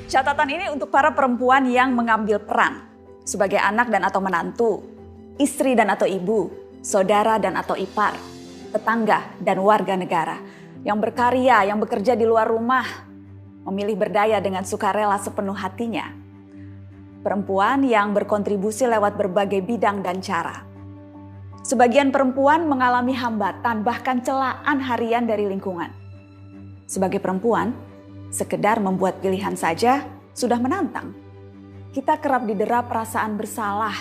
Catatan ini untuk para perempuan yang mengambil peran sebagai anak dan atau menantu, istri dan atau ibu, saudara dan atau ipar, tetangga dan warga negara, yang berkarya, yang bekerja di luar rumah, memilih berdaya dengan sukarela sepenuh hatinya. Perempuan yang berkontribusi lewat berbagai bidang dan cara. Sebagian perempuan mengalami hambatan bahkan celaan harian dari lingkungan. Sebagai perempuan, sekedar membuat pilihan saja sudah menantang. Kita kerap didera perasaan bersalah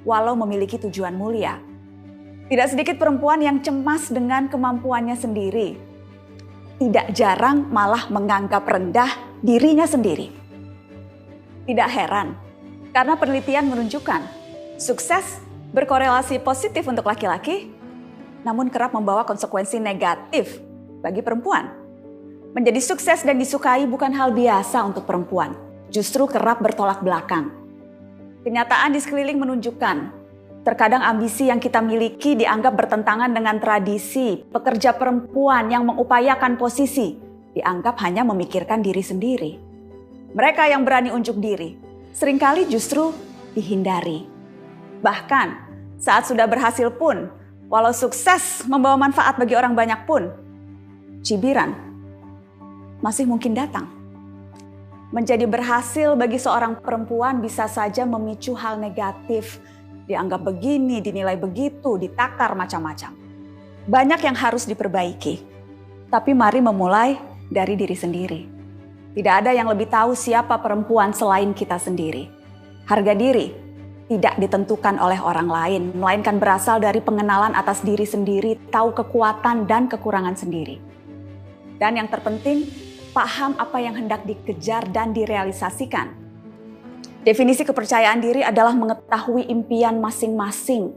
walau memiliki tujuan mulia. Tidak sedikit perempuan yang cemas dengan kemampuannya sendiri. Tidak jarang malah menganggap rendah dirinya sendiri. Tidak heran, karena penelitian menunjukkan sukses berkorelasi positif untuk laki-laki, namun kerap membawa konsekuensi negatif bagi perempuan. Menjadi sukses dan disukai bukan hal biasa untuk perempuan, justru kerap bertolak belakang. Kenyataan di sekeliling menunjukkan, terkadang ambisi yang kita miliki dianggap bertentangan dengan tradisi. Pekerja perempuan yang mengupayakan posisi dianggap hanya memikirkan diri sendiri. Mereka yang berani unjuk diri seringkali justru dihindari. Bahkan saat sudah berhasil pun, walau sukses membawa manfaat bagi orang banyak pun, cibiran masih mungkin datang. Menjadi berhasil bagi seorang perempuan bisa saja memicu hal negatif. Dianggap begini, dinilai begitu, ditakar macam-macam. Banyak yang harus diperbaiki. Tapi mari memulai dari diri sendiri. Tidak ada yang lebih tahu siapa perempuan selain kita sendiri. Harga diri tidak ditentukan oleh orang lain, melainkan berasal dari pengenalan atas diri sendiri, tahu kekuatan dan kekurangan sendiri. Dan yang terpenting, paham apa yang hendak dikejar dan direalisasikan. Definisi kepercayaan diri adalah mengetahui impian masing-masing.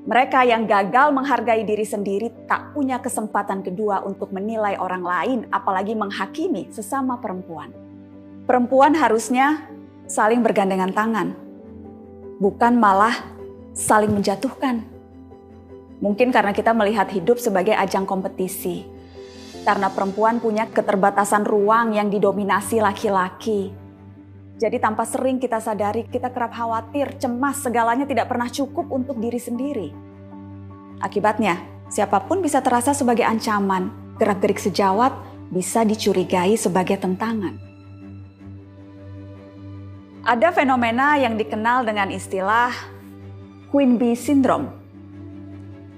Mereka yang gagal menghargai diri sendiri tak punya kesempatan kedua untuk menilai orang lain, apalagi menghakimi sesama perempuan. Perempuan harusnya saling bergandengan tangan, bukan malah saling menjatuhkan. Mungkin karena kita melihat hidup sebagai ajang kompetisi. Karena perempuan punya keterbatasan ruang yang didominasi laki-laki. Jadi tanpa sering kita sadari, kita kerap khawatir, cemas, segalanya tidak pernah cukup untuk diri sendiri. Akibatnya, siapapun bisa terasa sebagai ancaman, gerak-gerik sejawat bisa dicurigai sebagai tentangan. Ada fenomena yang dikenal dengan istilah Queen Bee Syndrome.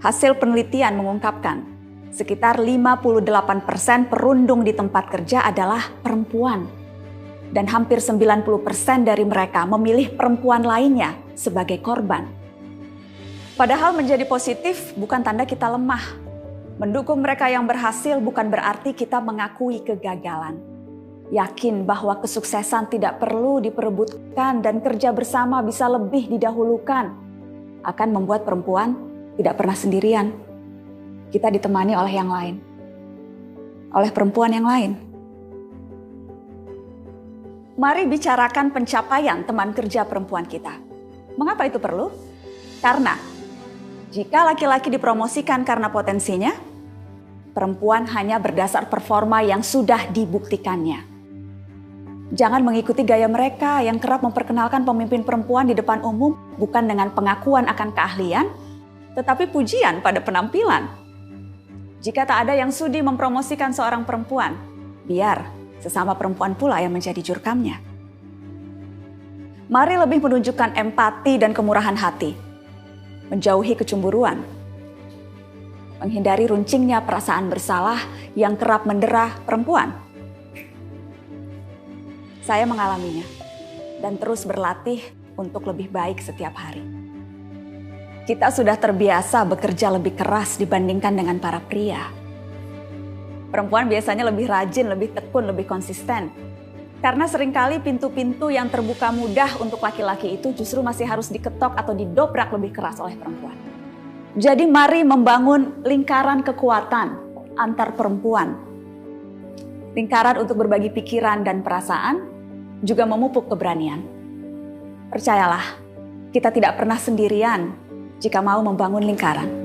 Hasil penelitian mengungkapkan, sekitar 58% perundung di tempat kerja adalah perempuan. Dan hampir 90% dari mereka memilih perempuan lainnya sebagai korban. Padahal menjadi positif bukan tanda kita lemah. Mendukung mereka yang berhasil bukan berarti kita mengakui kegagalan. Yakin bahwa kesuksesan tidak perlu diperebutkan dan kerja bersama bisa lebih didahulukan. Akan membuat perempuan tidak pernah sendirian. Kita ditemani oleh yang lain, oleh perempuan yang lain. Mari bicarakan pencapaian teman kerja perempuan kita. Mengapa itu perlu? Karena jika laki-laki dipromosikan karena potensinya, perempuan hanya berdasar performa yang sudah dibuktikannya. Jangan mengikuti gaya mereka yang kerap memperkenalkan pemimpin perempuan di depan umum bukan dengan pengakuan akan keahlian, tetapi pujian pada penampilan. Jika tak ada yang sudi mempromosikan seorang perempuan, biar sesama perempuan pula yang menjadi jurkamnya. Mari lebih menunjukkan empati dan kemurahan hati. Menjauhi kecemburuan. Menghindari runcingnya perasaan bersalah yang kerap mendera perempuan. Saya mengalaminya dan terus berlatih untuk lebih baik setiap hari. Kita sudah terbiasa bekerja lebih keras dibandingkan dengan para pria. Perempuan biasanya lebih rajin, lebih tekun, lebih konsisten. Karena seringkali pintu-pintu yang terbuka mudah untuk laki-laki itu justru masih harus diketok atau didobrak lebih keras oleh perempuan. Jadi mari membangun lingkaran kekuatan antar perempuan. Lingkaran untuk berbagi pikiran dan perasaan, juga memupuk keberanian. Percayalah, kita tidak pernah sendirian jika mau membangun lingkaran.